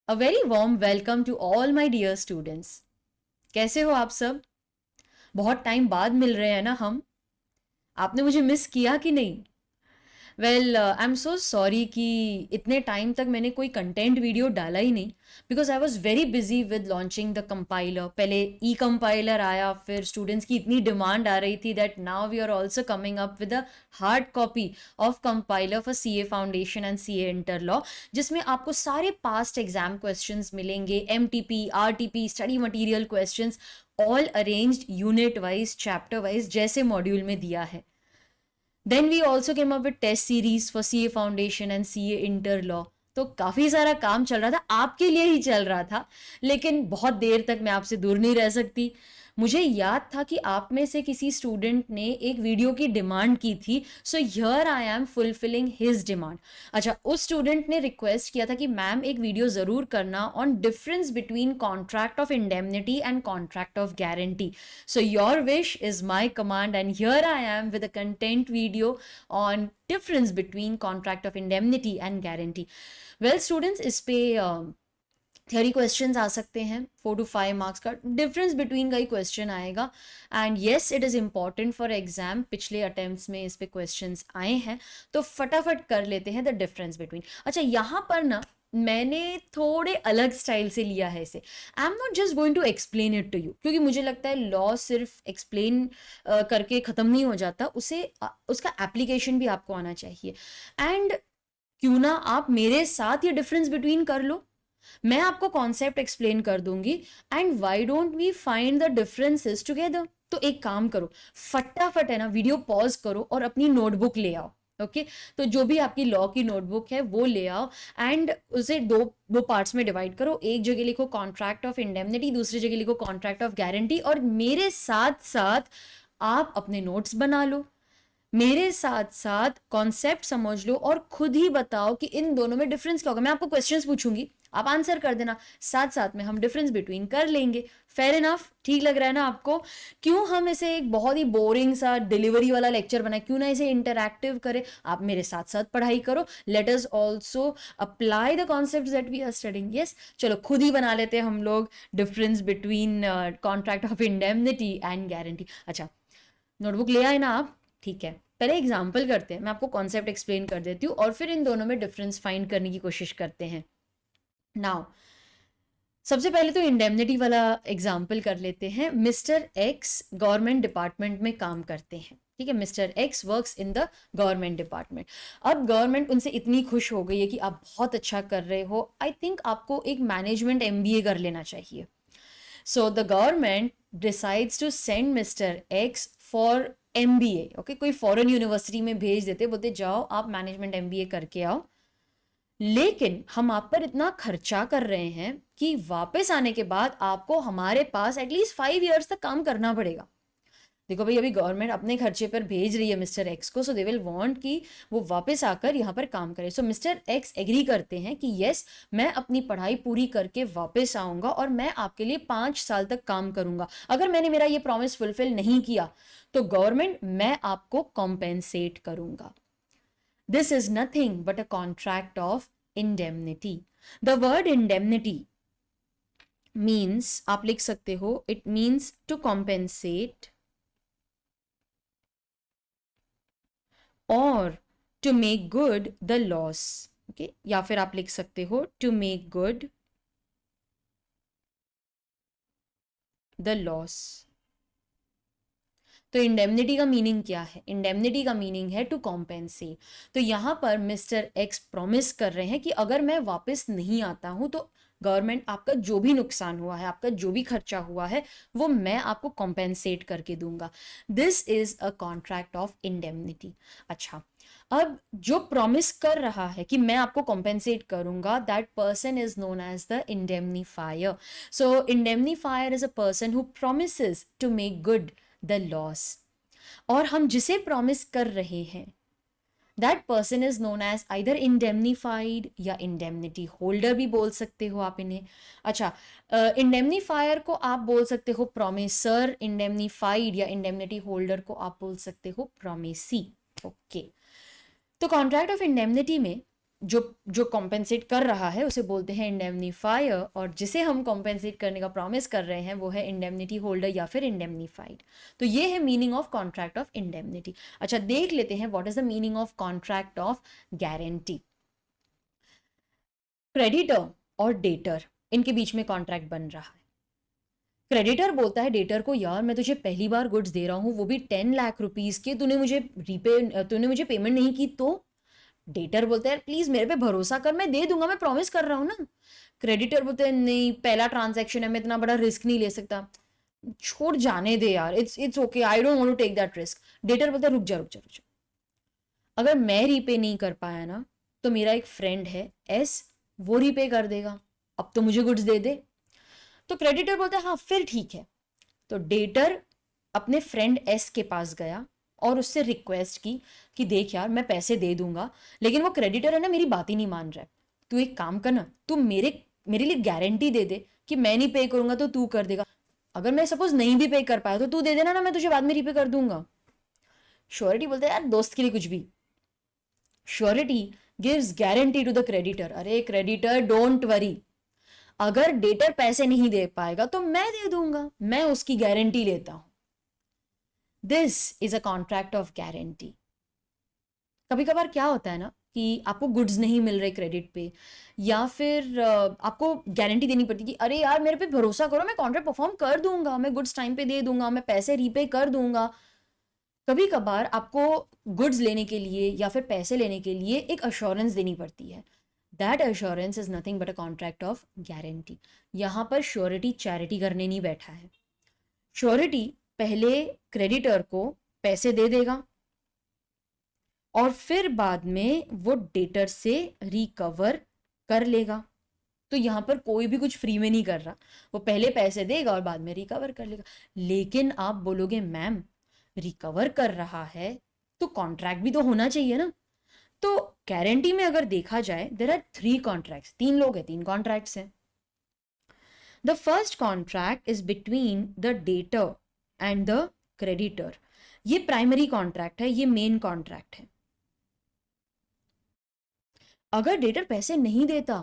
A very warm welcome to all my dear students. कैसे हो आप सब? बहुत टाइम बाद मिल रहे हैं ना हम? आपने मुझे मिस किया कि नहीं? Well I am so sorry कि इतने टाइम तक मैंने कोई कंटेंट वीडियो डाला ही नहीं because I was very busy with launching the compiler. पहले ई कंपाइलर आया, फिर स्टूडेंट्स की इतनी डिमांड आ रही थी that now we are also coming up with a hard copy of compiler for C A foundation and C A inter law, जिसमें आपको सारे पास्ट एग्जाम क्वेश्चंस मिलेंगे, M T P, R T P, study material questions, all arranged unit wise, chapter wise, जैसे module में दिया है. Then we also came up with test series for CA Foundation and CA Inter Law. तो काफ़ी सारा काम चल रहा था, आपके लिए ही चल रहा था, लेकिन बहुत देर तक मैं आपसे दूर नहीं रह सकती. मुझे याद था कि आप में से किसी स्टूडेंट ने एक वीडियो की डिमांड की थी, so here I am fulfilling his demand. अच्छा, उस स्टूडेंट ने रिक्वेस्ट किया था कि मैम एक वीडियो ज़रूर करना on difference between contract of indemnity and contract of guarantee. So your wish is my command, and here I am with a content video on difference between contract of indemnity and guarantee. Well students, इस पे theory questions आ सकते हैं, 4 to 5 marks का difference between का ही question आएगा. And yes, it is important for exam. पिछले attempts में इस पे क्वेश्चंस आए हैं, तो फटाफट कर लेते हैं द डिफरेंस बिटवीन. अच्छा, यहाँ पर ना मैंने थोड़े अलग स्टाइल से लिया है इसे. I am not just going to explain it to you, क्योंकि मुझे लगता है लॉ सिर्फ एक्सप्लेन करके ख़त्म नहीं हो जाता, उसे उसका एप्लीकेशन भी आपको आना चाहिए. एंड क्यों ना आप मेरे साथ ये डिफरेंस बिटवीन कर लो, मैं आपको कॉन्सेप्ट एक्सप्लेन कर दूंगी. And why don't we find the differences together. तो एक काम करो, फटाफट है ना वीडियो पॉज करो और अपनी नोटबुक ले आओ. ओके तो जो भी आपकी लॉ की नोटबुक है वो ले आओ, एंड उसे दो दो पार्ट्स में डिवाइड करो. एक जगह लिखो कॉन्ट्रैक्ट ऑफ इंडेमनिटी, दूसरी जगह लिखो कॉन्ट्रैक्ट ऑफ गारंटी, और मेरे साथ साथ आप अपने नोट्स बना लो, मेरे साथ साथ कॉन्सेप्ट समझ लो और खुद ही बताओ कि इन दोनों में डिफरेंस क्या होगा. मैं आपको क्वेश्चंस पूछूंगी, आप आंसर कर देना, साथ साथ में हम डिफरेंस बिटवीन कर लेंगे. Fair enough? ठीक लग रहा है ना आपको? क्यों हम इसे एक बहुत ही बोरिंग सा डिलीवरी वाला लेक्चर बनाए, क्यों ना इसे इंटरैक्टिव करें. आप मेरे साथ साथ पढ़ाई करो, let us also apply the concept that we are studying. Yes, चलो खुद ही बना लेते हैं हम लोग difference between contract of indemnity and guarantee. अच्छा, नोटबुक ले आए ना आप? ठीक है, पहले एग्जाम्पल करते हैं, मैं आपको कॉन्सेप्ट एक्सप्लेन कर देती हूँ और फिर इन दोनों में डिफरेंस फाइंड करने की कोशिश करते हैं. नाउ सबसे पहले तो इंडेमनिटी वाला एग्जाम्पल कर लेते हैं. मिस्टर एक्स गवर्नमेंट डिपार्टमेंट में काम करते हैं, ठीक है. Mister x works in the government department. अब गवर्नमेंट उनसे इतनी खुश हो गई है कि आप बहुत अच्छा कर रहे हो, आई थिंक आपको एक मैनेजमेंट एमबीए कर लेना चाहिए. So the government decides to send mister X for MBA. Okay, कोई फॉरेन यूनिवर्सिटी में भेज देते, बोलते जाओ आप मैनेजमेंट एमबीए करके आओ, लेकिन हम आप पर इतना खर्चा कर रहे हैं कि वापस आने के बाद आपको हमारे पास एटलीस्ट 5 years तक काम करना पड़ेगा. देखो भाई, अभी गवर्नमेंट अपने खर्चे पर भेज रही है मिस्टर एक्स को, सो दे विल वांट कि वो वापस आकर यहाँ पर काम करे. सो मिस्टर एक्स एग्री करते हैं कि यस, मैं अपनी पढ़ाई पूरी करके वापस आऊँगा और मैं आपके लिए 5 साल तक काम करूँगा. अगर मैंने मेरा ये प्रॉमिस फुलफिल नहीं किया तो गवर्नमेंट, मैं आपको कॉम्पेंसेट करूँगा. This is nothing but a contract of indemnity. The word indemnity means, आप लिख सकते हो, इट मीन्स टू कॉम्पेंसेट और to make good the loss. Okay, या फिर आप लिख सकते हो to make good the loss. तो इंडेमनिटी का मीनिंग क्या है? इंडेमनिटी का मीनिंग है टू कॉम्पेंसेट. तो यहां पर मिस्टर एक्स प्रॉमिस कर रहे हैं कि अगर मैं वापस नहीं आता हूं तो गवर्नमेंट आपका जो भी नुकसान हुआ है, आपका जो भी खर्चा हुआ है, वो मैं आपको कॉम्पेंसेट करके दूंगा. This is a contract of indemnity. अच्छा, अब जो प्रॉमिस कर रहा है कि मैं आपको कॉम्पेंसेट करूंगा, that person is known as the indemnifier. So indemnifier is a person who promises to make good the loss. और हम जिसे प्रॉमिस कर रहे हैं, that person is known as either indemnified या इंडेमनिटी होल्डर भी बोल सकते हो आप इन्हें. अच्छा, इंडेमनीफायर को आप बोल सकते हो प्रॉमिसर, इंडेमनीफाइड या इंडेमनिटी होल्डर को आप बोल सकते हो प्रॉमिसी. ओके, तो कॉन्ट्रैक्ट ऑफ इंडेमनिटी में जो जो कॉम्पेंसेट कर रहा है उसे बोलते हैं इंडेमनीफायर, और जिसे हम कॉम्पेंसेट करने का प्रॉमिस कर रहे हैं वो है इंडेमनिटी होल्डर या फिर इंडेमनीफाइड। तो ये है meaning of contract of indemnity. अच्छा, देख लेते हैं what is the meaning of contract of guarantee. Creditor और डेटर, इनके बीच में कॉन्ट्रैक्ट बन रहा है। क्रेडिटर बोलता है डेटर को, यार मैं तुझे पहली बार गुड्स दे रहा हूँ, वो भी 10 लाख रुपीज के, तूने मुझे पेमेंट नहीं की तो। डेटर बोलता है प्लीज मेरे पे भरोसा कर, मैं दे दूंगा, मैं प्रॉमिस कर रहा हूँ ना। क्रेडिटर बोलते हैं नहीं, पहला ट्रांजैक्शन है, मैं इतना बड़ा रिस्क नहीं ले सकता, छोड़ जाने दे यार, it's okay, I don't want to take that risk. Debtor बोलता है रुक जा रुक जा रुक जा, अगर मैं रीपे नहीं कर पाया ना तो मेरा एक फ्रेंड है एस, वो रीपे कर देगा, अब तो मुझे गुड्स दे दे। तो क्रेडिटर बोलता है हाँ फिर ठीक है। तो डेटर अपने फ्रेंड एस के पास गया और उससे रिक्वेस्ट की कि देख यार मैं पैसे दे दूंगा, लेकिन वो क्रेडिटर है ना मेरी बात ही नहीं मान रहा है, तू एक काम करना, तू मेरे मेरे लिए गारंटी दे दे कि मैं नहीं पे करूंगा तो तू कर देगा, अगर मैं सपोज नहीं भी पे कर पाया तो तू दे देना ना, मैं तुझे बाद में रीपे कर दूंगा। श्योरिटी बोलते हैं यार दोस्त के लिए कुछ भी। Surety gives guarantee to the creditor, अरे क्रेडिटर डोंट वरी, अगर डेटर पैसे नहीं दे पाएगा तो मैं दे दूंगा, मैं उसकी गारंटी लेता हूं। This is a contract of guarantee. कभी कभार क्या होता है ना कि आपको गुड्स नहीं मिल रहे क्रेडिट पे, या फिर आपको गारंटी देनी पड़ती है कि अरे यार मेरे पे भरोसा करो, मैं कॉन्ट्रैक्ट परफॉर्म कर दूंगा, मैं गुड्स टाइम पे दे दूंगा, मैं पैसे रीपे कर दूंगा। कभी कभार आपको गुड्स लेने के लिए या फिर पैसे लेने के लिए एक अश्योरेंस देनी पड़ती है। That assurance is nothing but a contract of guarantee. यहां पर श्योरिटी चैरिटी करने नहीं बैठा है। श्योरिटी पहले क्रेडिटर को पैसे दे देगा और फिर बाद में वो डेटर से रिकवर कर लेगा। तो यहां पर कोई भी कुछ फ्री में नहीं कर रहा, वो पहले पैसे देगा और बाद में रिकवर कर लेगा। लेकिन आप बोलोगे मैम रिकवर कर रहा है तो कॉन्ट्रैक्ट भी तो होना चाहिए ना। तो गारंटी में अगर देखा जाए देयर आर 3 कॉन्ट्रैक्ट्स, 3 लोग हैं, 3 कॉन्ट्रैक्ट्स हैं। The first contract is between the debtor and the creditor. ये प्राइमरी कॉन्ट्रैक्ट है, ये मेन कॉन्ट्रैक्ट है। अगर डेटर पैसे नहीं देता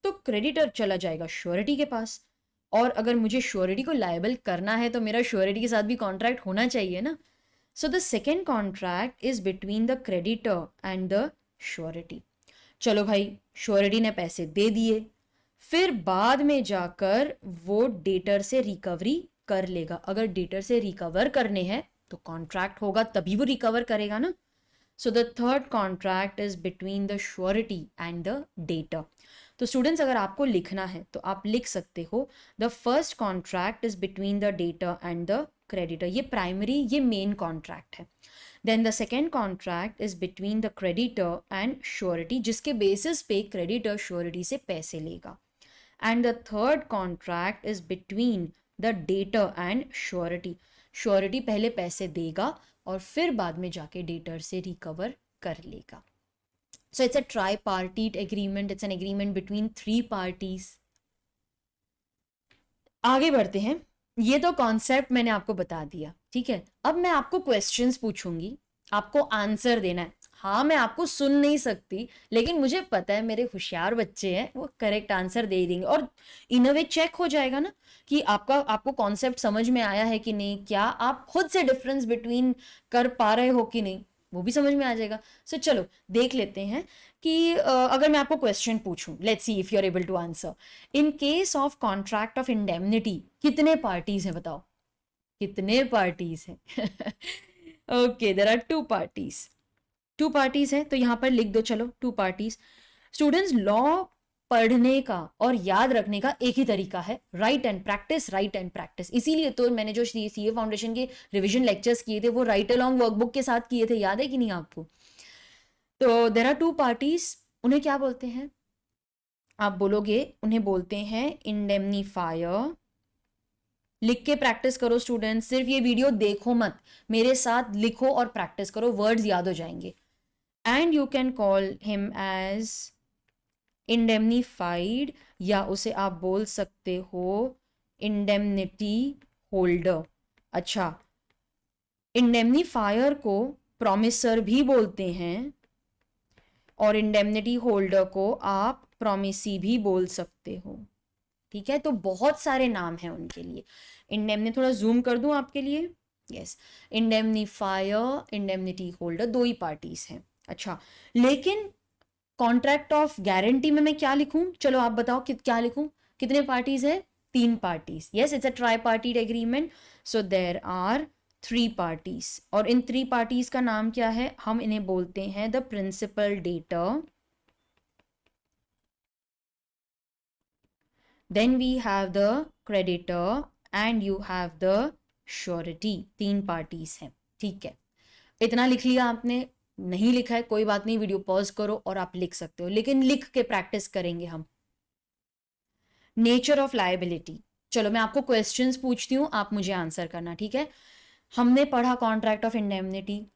तो क्रेडिटर चला जाएगा श्योरिटी के पास, और अगर मुझे श्योरिटी को लायबल करना है तो मेरा श्योरिटी के साथ भी कॉन्ट्रैक्ट होना चाहिए ना। So the second contract is between the creditor and the surety. चलो भाई, श्योरिटी ने पैसे दे दिए, फिर बाद में जाकर वो डेटर से रिकवरी कर लेगा। अगर डेटर से रिकवर करने हैं तो कॉन्ट्रैक्ट होगा, तभी वो रिकवर करेगा ना। So the third contract is between the surety and the debtor. तो स्टूडेंट्स अगर आपको लिखना है तो आप लिख सकते हो the first contract is between the debtor and the creditor, ये प्राइमरी ये मेन कॉन्ट्रैक्ट है। Then the second contract is between the creditor and surety, जिसके बेसिस पे क्रेडिटर श्योरिटी से पैसे लेगा। And the third contract is between the debtor and surety, surety पहले पैसे देगा और फिर बाद में जाके डेटर से रिकवर कर लेगा। So it's a tripartite agreement. It's an agreement between 3 parties. आगे बढ़ते हैं। ये तो कॉन्सेप्ट मैंने आपको बता दिया, ठीक है। अब मैं आपको क्वेश्चंस पूछूंगी, आपको आंसर देना है। हाँ मैं आपको सुन नहीं सकती, लेकिन मुझे पता है मेरे होशियार बच्चे हैं, वो करेक्ट आंसर दे देंगे, और इन अ वे चेक हो जाएगा ना कि आपको कॉन्सेप्ट समझ में आया है कि नहीं, क्या आप खुद से डिफरेंस बिटवीन कर पा रहे हो कि नहीं, वो भी समझ में आ जाएगा। सो चलो देख लेते हैं कि अगर मैं आपको क्वेश्चन पूछूं, let's see if you are able to answer. In case of contract of indemnity कितने पार्टीज हैं, बताओ कितने पार्टीज हैं? Okay, there are 2 parties. 2 parties हैं तो यहां पर लिख दो, चलो 2 पार्टीज। स्टूडेंट्स लॉ पढ़ने का और याद रखने का एक ही तरीका है, right and practice, right and practice. इसीलिए तो मैंने जो सीए फाउंडेशन के रिवीजन लेक्चर्स किए थे वो राइट अलोंग वर्कबुक के साथ किए थे, याद है कि नहीं आपको? तो देयर आर 2 पार्टीज, उन्हें क्या बोलते हैं? आप बोलोगे उन्हें बोलते हैं इंडेमनीफायर। लिख के प्रैक्टिस करो स्टूडेंट्स, सिर्फ ये वीडियो देखो मत, मेरे साथ लिखो और प्रैक्टिस करो, वर्ड्स याद हो जाएंगे। And you can call him as indemnified, या उसे आप बोल सकते हो इंडेमनिटी होल्डर। अच्छा, इंडेमनीफायर को प्रॉमिसर भी बोलते हैं, और इंडेमनिटी होल्डर को आप प्रोमिसी भी बोल सकते हो। ठीक है, तो बहुत सारे नाम हैं उनके लिए। इंडेमनी, थोड़ा जूम कर दूं आपके लिए, यस, इंडेमनीफायर, इंडेमनिटी होल्डर, दो ही पार्टीज हैं। अच्छा, लेकिन कॉन्ट्रैक्ट ऑफ गारंटी में मैं क्या लिखूं? चलो आप बताओ कि क्या लिखूं? कितने पार्टीज है? 3 parties. Yes, it's a tripartite agreement, so there are 3 parties. और इन 3 पार्टीज का नाम क्या है? हम इन्हें बोलते हैं the principal debtor, then we have the creditor and you have the surety। 3 parties हैं। ठीक है, इतना लिख लिया आपने? नहीं लिखा है कोई बात नहीं, वीडियो पॉज करो और आप लिख सकते हो, लेकिन लिख के प्रैक्टिस करेंगे हम। नेचर ऑफ लायबिलिटी, चलो मैं आपको क्वेश्चंस पूछती हूँ, आप मुझे आंसर करना, ठीक है? हमने पढ़ा contract of indemnity.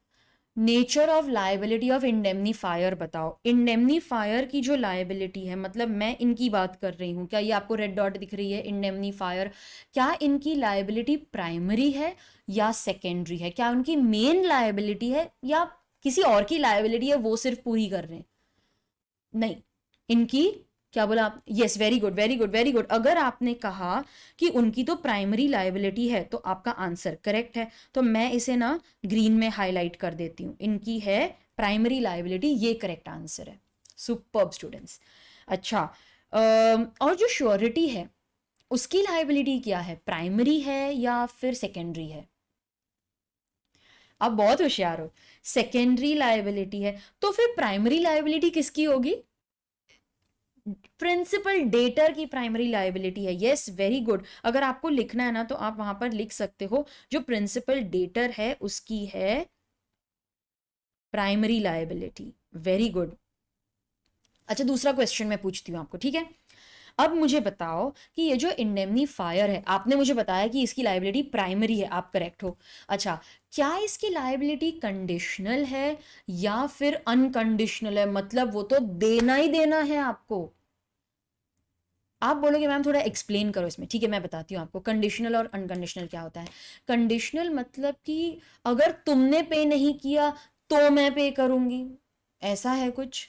Nature of liability of indemnifier बताओ। इंडेमनीफायर की जो लायबिलिटी है, मतलब मैं इनकी बात कर रही हूँ, क्या ये आपको रेड डॉट दिख रही है? इंडेमनीफायर, क्या इनकी लायबिलिटी प्राइमरी है या सेकेंडरी है? क्या उनकी मेन लायबिलिटी है या किसी और की लायबिलिटी है, वो सिर्फ पूरी कर रहे हैं? नहीं, इनकी, क्या बोला आप? Yes, very good very good very good. अगर आपने कहा कि उनकी तो प्राइमरी लायबिलिटी है तो आपका आंसर करेक्ट है। तो मैं इसे ना ग्रीन में हाईलाइट कर देती हूँ, इनकी है प्राइमरी लायबिलिटी, ये करेक्ट आंसर है। Superb students. अच्छा, और जो श्योरिटी है उसकी लायबिलिटी क्या है? प्राइमरी है या फिर सेकेंडरी है? आप बहुत होशियार हो। सेकेंडरी लायबिलिटी है, तो फिर प्राइमरी लायबिलिटी किसकी होगी? प्रिंसिपल डेटर की प्राइमरी लायबिलिटी है। Yes, very good. अगर आपको लिखना है ना तो आप वहां पर लिख सकते हो, जो प्रिंसिपल डेटर है उसकी है प्राइमरी लायबिलिटी। Very good. अच्छा, दूसरा क्वेश्चन मैं पूछती हूँ आपको, ठीक है? अब मुझे बताओ कि ये जो इंडेमनीफायर है, आपने मुझे बताया कि इसकी लायबिलिटी प्राइमरी है, आप करेक्ट हो। अच्छा, क्या इसकी लायबिलिटी कंडीशनल है या फिर अनकंडीशनल है? मतलब वो तो देना ही देना है आपको। आप बोलोगे मैम थोड़ा एक्सप्लेन करो इसमें, ठीक है मैं बताती हूँ आपको कंडीशनल और अनकंडीशनल क्या होता है। कंडीशनल मतलब कि अगर तुमने पे नहीं किया तो मैं पे करूंगी, ऐसा है कुछ?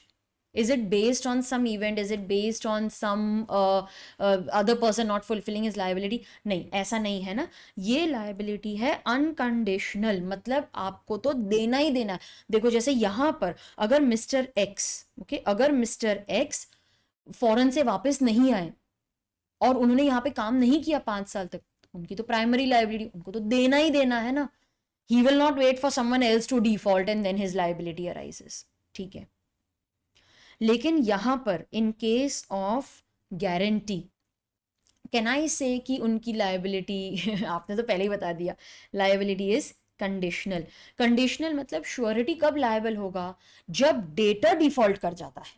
Is it based on some event? Is it based on some other person not fulfilling his liability? नहीं, ऐसा नहीं है ना। ये लायबिलिटी है अनकंडीशनल, मतलब आपको तो देना ही देना है। देखो जैसे यहां पर अगर मिस्टर एक्स, ओके, अगर मिस्टर एक्स फॉरेन से वापस नहीं आए और उन्होंने यहाँ पे काम नहीं किया 5 साल तक, तो उनकी तो प्राइमरी लायबिलिटी, उनको तो देना ही देना है ना। He will not wait for someone else to default and then his liability arises, ठीक है? लेकिन यहां पर in case of guarantee, can I say कि उनकी लायबिलिटी आपने तो पहले ही बता दिया, लायबिलिटी इज कंडीशनल। कंडीशनल मतलब श्योरिटी कब लायबल होगा? जब डेटर डिफॉल्ट कर जाता है,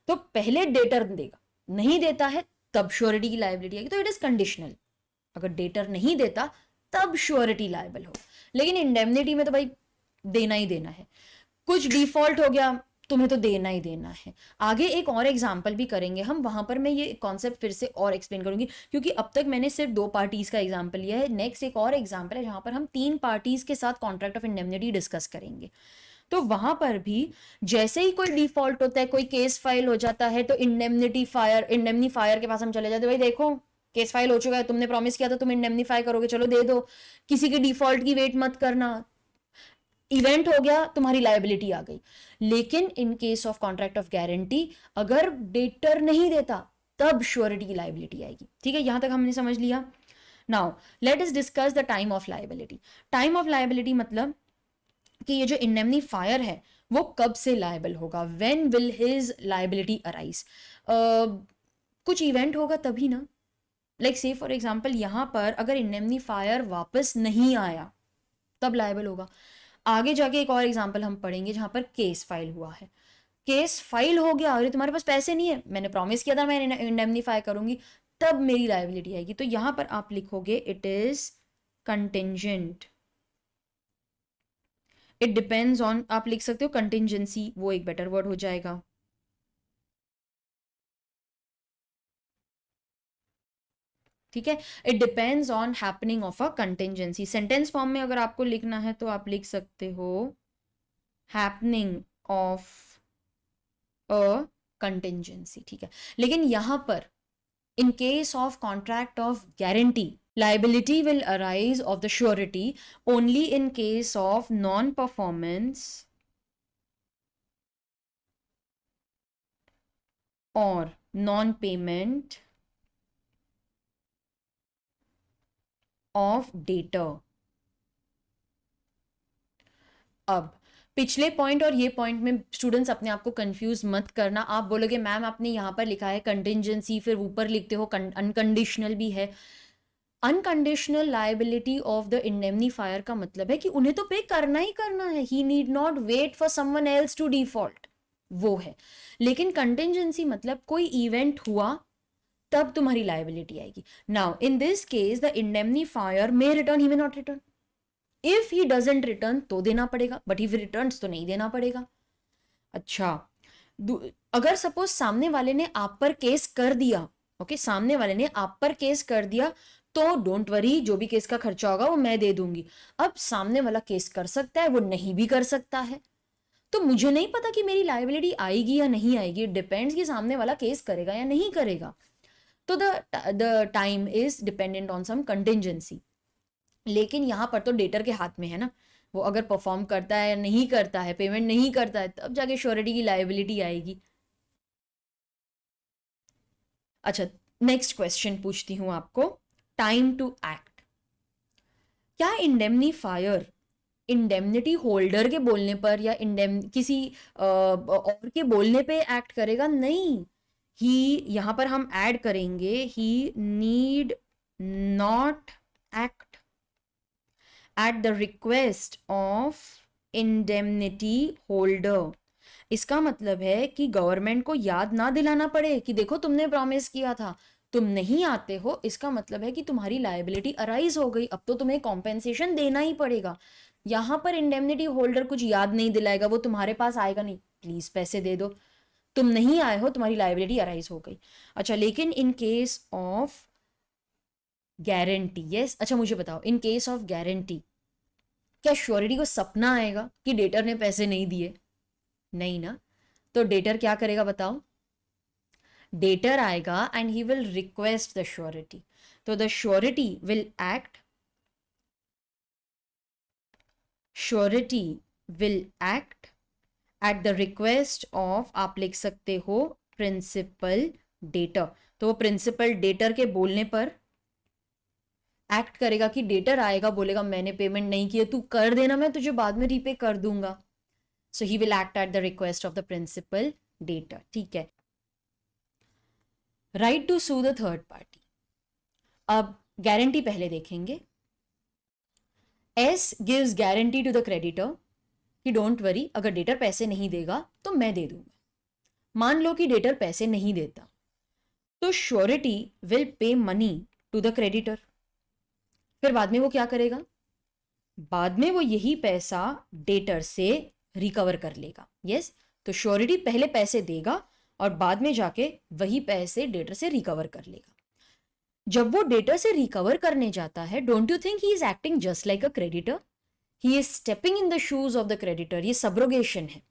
तो पहले डेटर देगा, नहीं देता है तब श्योरिटी की लायबिलिटी आएगी, तो इट इज कंडीशनल। अगर डेटर नहीं देता तब श्योरिटी लायबल हो। लेकिन इंडेमनिटी में तो भाई देना ही देना है, कुछ डिफॉल्ट हो गया तुम्हें तो देना ही देना है। आगे एक और एग्जाम्पल भी करेंगे हम, वहां पर मैं ये कॉन्सेप्ट फिर से और एक्सप्लेन करूंगी, क्योंकि अब तक मैंने सिर्फ 2 पार्टीज का एग्जाम्पल लिया है। नेक्स्ट एक और एग्जाम्पल है जहां पर हम 3 पार्टीज के साथ कॉन्ट्रैक्ट ऑफ इंडेमनिटी डिस्कस करेंगे। तो वहां पर भी जैसे ही कोई डिफॉल्ट होता है, कोई केस फाइल हो जाता है, तो इंडेमनीफायर के पास हम चले जाते हैं, भाई देखो केस फाइल हो चुका है, तुमने प्रॉमिस किया था तुम इंडेमनीफाई करोगे, चलो दे दो, किसी की डिफॉल्ट की वेट मत करना, इवेंट हो गया, तुम्हारी लायबिलिटी आ गई। लेकिन इन case of contract of guarantee, अगर डेटर नहीं देता तब श्योरिटी की लायबिलिटी आएगी। ठीक है, यहां तक हमने समझ लिया। Now let us discuss the time of liability. Time of liability मतलब कि ये जो इंडेमनीफायर है वो कब से लायबल होगा, when will his liability arise? कुछ इवेंट होगा तभी ना। लाइक से फॉर एग्जांपल यहां पर अगर इंडेमनीफायर वापस नहीं आया तब लायबल होगा। आगे जाके एक और एग्जांपल हम पढ़ेंगे जहां पर केस फाइल हुआ है, केस फाइल हो गया, अरे तुम्हारे पास पैसे नहीं है, मैंने प्रॉमिस किया था मैं इंडेमनीफाई करूंगी, तब मेरी लायबिलिटी आएगी। तो यहां पर आप लिखोगे it is contingent, it depends on, आप लिख सकते हो कंटिंजेंसी, वो एक बेटर वर्ड हो जाएगा। ठीक है, it depends on happening of a contingency. Sentence form में अगर आपको लिखना है तो आप लिख सकते हो हैपनिंग ऑफ अ कंटिंजेंसी, ठीक है। लेकिन यहां पर in case of contract of guarantee, liability will arise of the surety only in case of non-performance or non-payment of debtor. अब पिछले पॉइंट और ये पॉइंट में स्टूडेंट्स अपने आप को कंफ्यूज मत करना। आप बोलोगे मैम आपने यहाँ पर लिखा है कंटिंजेंसी, फिर ऊपर लिखते हो अनकंडीशनल भी है। Unconditional liability of the indemnifier का मतलब है कि उन्हें तो पे करना ही करना है, he need not wait for someone else to default, वो है। लेकिन कंटिंजेंसी मतलब कोई इवेंट हुआ तब तुम्हारी लायबिलिटी आएगी। Now in this case the indemnifier may return, he may not return. If he doesn't return तो देना पड़ेगा, बट इफ रिटर्न्स तो नहीं देना पड़ेगा। अच्छा, अगर सपोज सामने वाले ने आप पर केस कर दिया, ओके, सामने वाले ने आप पर केस कर दिया, तो डोंट वरी, जो भी केस का खर्चा होगा वो मैं दे दूंगी। अब सामने वाला केस कर सकता है, वो नहीं भी कर सकता है, तो मुझे नहीं पता कि मेरी लायबिलिटी आएगी या नहीं आएगी। इट डिपेंड्स कि सामने वाला केस करेगा या नहीं करेगा। तो the time is dependent on some contingency. लेकिन यहां पर तो डेटर के हाथ में है ना, वो अगर परफॉर्म करता है या नहीं करता है, पेमेंट नहीं करता है, तब जाके श्योरिटी की लायबिलिटी आएगी। अच्छा, नेक्स्ट क्वेश्चन पूछती हूं आपको, टाइम टू एक्ट। क्या इंडेमनीफायर इंडेमनिटी होल्डर के बोलने पर या किसी और के बोलने पे एक्ट करेगा? नहीं, ही, यहां पर हम ऐड करेंगे he need not act at the request of indemnity holder. इसका मतलब है कि गवर्नमेंट को याद ना दिलाना पड़े कि देखो तुमने प्रॉमिस किया था, तुम नहीं आते हो, इसका मतलब है कि तुम्हारी लायबिलिटी अराइज हो गई, अब तो तुम्हें कॉम्पेंसेशन देना ही पड़ेगा। यहां पर इंडेमनिटी होल्डर कुछ याद नहीं दिलाएगा, वो तुम्हारे पास आएगा नहीं, प्लीज पैसे दे दो, तुम नहीं आए हो, तुम्हारी लायबिलिटी अराइज हो गई। अच्छा, लेकिन इन केस ऑफ गारंटी, यस, अच्छा मुझे बताओ, इन केस ऑफ गारंटी क्या श्योरिटी को सपना आएगा कि डेटर ने पैसे नहीं दिए? नहीं ना। तो डेटर क्या करेगा बताओ? डेटर आएगा and he will request the surety. तो the surety will act, surety will act at the request of, आप लिख सकते हो प्रिंसिपल डेटर। तो वो प्रिंसिपल डेटर के बोलने पर एक्ट करेगा कि डेटर आएगा, बोलेगा मैंने पेमेंट नहीं किया, तू कर देना, मैं तुझे बाद में रीपे कर दूंगा। So he will act at the request of the principal debtor, ठीक है। Right to sue the third party. अब गारंटी पहले देखेंगे। S gives guarantee to the creditor कि डोंट वरी, अगर डेटर पैसे नहीं देगा तो मैं दे दूंगा। मान लो कि डेटर पैसे नहीं देता, तो surety will pay money to the creditor. फिर बाद में वो क्या करेगा? बाद में वो यही पैसा डेटर से रिकवर कर लेगा। यस, तो श्योरिटी पहले पैसे देगा और बाद में जाके वही पैसे डेटर से रिकवर कर लेगा। जब वो डेटर से रिकवर करने जाता है, don't you think he is acting just like a creditor? He is stepping in the shoes of the creditor, ये सब्रोगेशन है।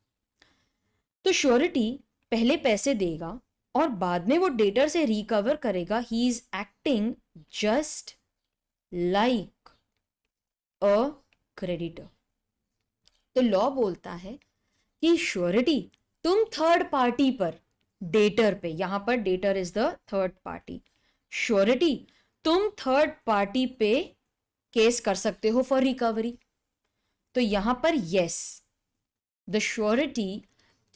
तो श्योरिटी पहले पैसे देगा और बाद में वो डेटर से रिकवर करेगा। He is acting just like a creditor. तो लॉ बोलता है कि श्योरिटी तुम थर्ड पार्टी पर, डेटर पे, यहां पर debtor is the third party, surety तुम थर्ड पार्टी पे केस कर सकते हो फॉर रिकवरी। तो यहां पर yes, the surety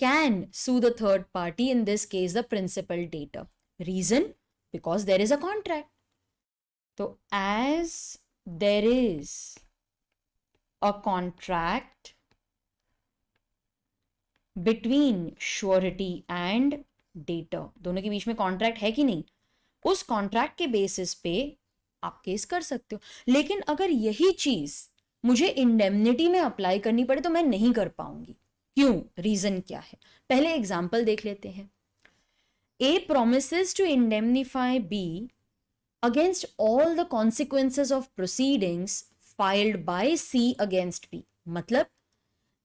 can sue the third party, in this case the principal debtor. Reason? Because there is a contract. So as there is a contract between surety and debtor, दोनों के बीच में contract है कि नहीं, उस contract के basis पे आप केस कर सकते हो। लेकिन अगर यही चीज मुझे इंडेमनिटी में अप्लाई करनी पड़े तो मैं नहीं कर पाऊंगी। क्यों? रीजन क्या है? पहले एग्जाम्पल देख लेते हैं। A promises to indemnify B against all the consequences of proceedings filed by C against B. मतलब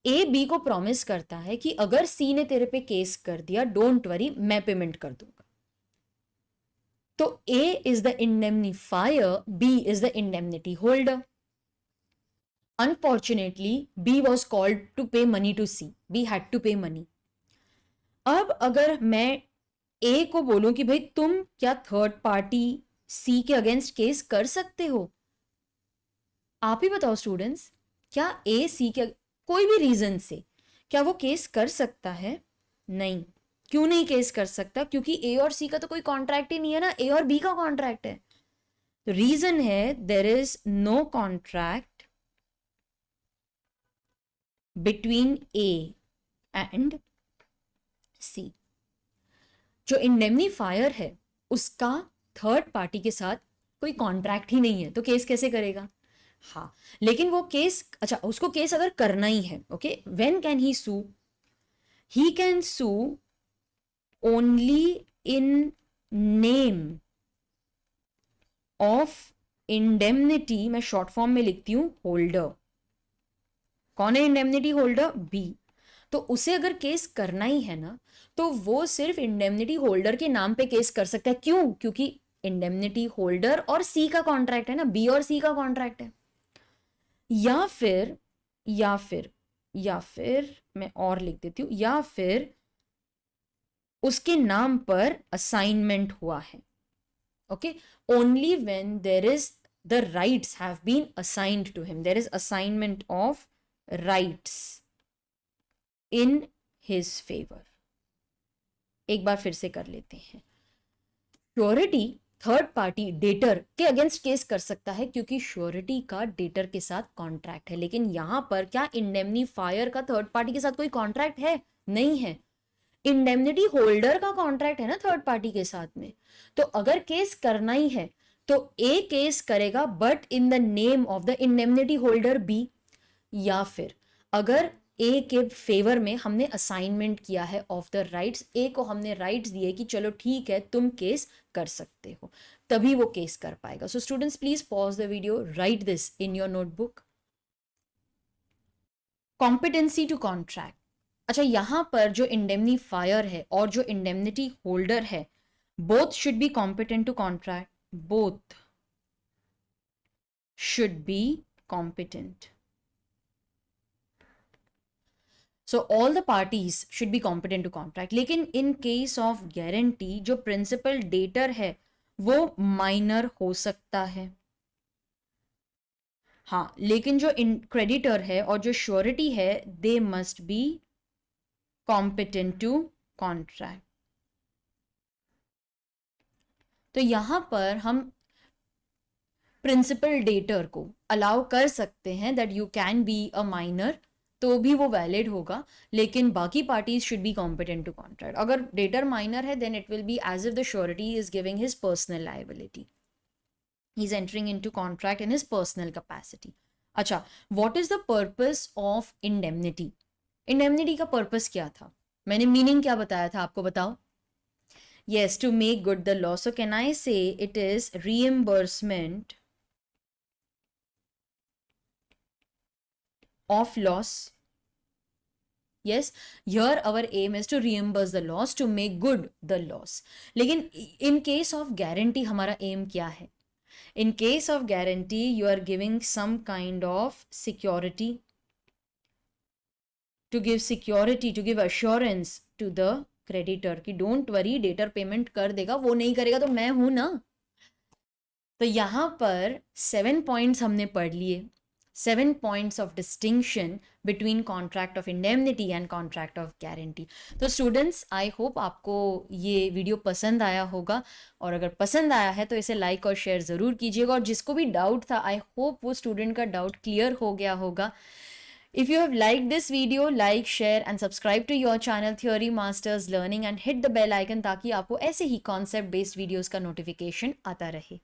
ए बी को प्रॉमिस करता है कि अगर सी ने तेरे पे केस कर दिया, डोंट वरी, मैं पेमेंट कर दूंगा। तो A is the indemnifier, B is the indemnity holder. Unfortunately, B was called to pay money to C. B had to pay money. अब अगर मैं A को बोलूं कि भाई तुम क्या थर्ड पार्टी C के अगेंस्ट केस कर सकते हो, आप ही बताओ स्टूडेंट्स, क्या A C के कोई भी रीजन से क्या वो केस कर सकता है? नहीं। क्यों नहीं केस कर सकता? क्योंकि A और C का तो कोई कॉन्ट्रैक्ट ही नहीं है ना, A और B का कॉन्ट्रैक्ट है। तो रीजन है there is no contract between A and C। जो इंडेमनीफायर है उसका थर्ड पार्टी के साथ कोई कॉन्ट्रैक्ट ही नहीं है, तो केस कैसे करेगा? हाँ, लेकिन वो केस, अच्छा उसको केस अगर करना ही है, okay, when can he sue? He can sue only in name of indemnity, मैं शॉर्ट फॉर्म में लिखती हूं, होल्डर। कौन है इंडेमनिटी होल्डर? बी। तो उसे अगर केस करना ही है ना, तो वो सिर्फ इंडेमनिटी होल्डर के नाम पे केस कर सकता है। क्यों? क्योंकि इंडेमनिटी होल्डर और सी का कॉन्ट्रैक्ट है ना, बी और सी का कॉन्ट्रैक्ट है। या फिर या फिर या फिर मैं और लिख देती हूं, या फिर उसके नाम पर असाइनमेंट हुआ है। Okay, only when there is the rights have been assigned to him, there is assignment of rights in his favour. एक बार फिर से कर लेते हैं। श्योरिटी थर्ड पार्टी डेटर के अगेंस्ट केस कर सकता है क्योंकि श्योरिटी का डेटर के साथ कॉन्ट्रैक्ट है, लेकिन यहां पर क्या इंडेमनीफायर का थर्ड पार्टी के साथ कोई कॉन्ट्रैक्ट है? नहीं है। इंडेमनिटी होल्डर का कॉन्ट्रैक्ट है ना थर्ड पार्टी के साथ में। तो अगर केस करना ही है तो ए केस करेगा but in the name of the indemnity holder be, या फिर अगर ए के फेवर में हमने असाइनमेंट किया है ऑफ द राइट्स, ए को हमने राइट्स दिए कि चलो ठीक है तुम केस कर सकते हो, तभी वो केस कर पाएगा। So students please pause the video, write this in your notebook. Competency to contract. अच्छा, यहां पर जो इंडेमनीफायर है और जो इंडेमनिटी होल्डर है, both should be competent to contract, both should be competent. So all the parties should be competent to contract. लेकिन in case of guarantee जो principal dater है वो minor हो सकता है। हाँ, लेकिन जो creditor है और जो surety है they must be competent to contract। तो यहां पर हम principal dater को allow कर सकते हैं that you can be a minor, तो भी वो वैलिड होगा, लेकिन बाकी parties should be competent to contract. अगर डेटर माइनर है then it will be as if the surety is giving his personal liability, he is entering into contract in his personal capacity. अच्छा, what is the purpose of indemnity? Indemnity का purpose क्या था? मैंने meaning क्या बताया था आपको, बताओ? Yes, to make good the loss. So can I say it is reimbursement of loss? Yes, here our aim is to reimburse the loss, to make good the loss. लेकिन in case of guarantee हमारा aim क्या है? In case of guarantee you are giving some kind of security, to give security, to give assurance to the creditor कि don't worry debtor payment कर देगा, वो नहीं करेगा तो मैं हूं ना। तो यहां पर 7 पॉइंट्स हमने पढ़ लिए, 7 points of distinction between contract of indemnity and contract of guarantee। तो स्टूडेंट्स आई होप आपको ये वीडियो पसंद आया होगा, और अगर पसंद आया है तो इसे लाइक और शेयर ज़रूर कीजिएगा, और जिसको भी डाउट था आई होप वो स्टूडेंट का डाउट क्लियर हो गया होगा। If you have liked this video, like, share and subscribe to your channel Theory Masters Learning and hit the bell icon ताकि आपको ऐसे ही concept based videos का notification आता रहे।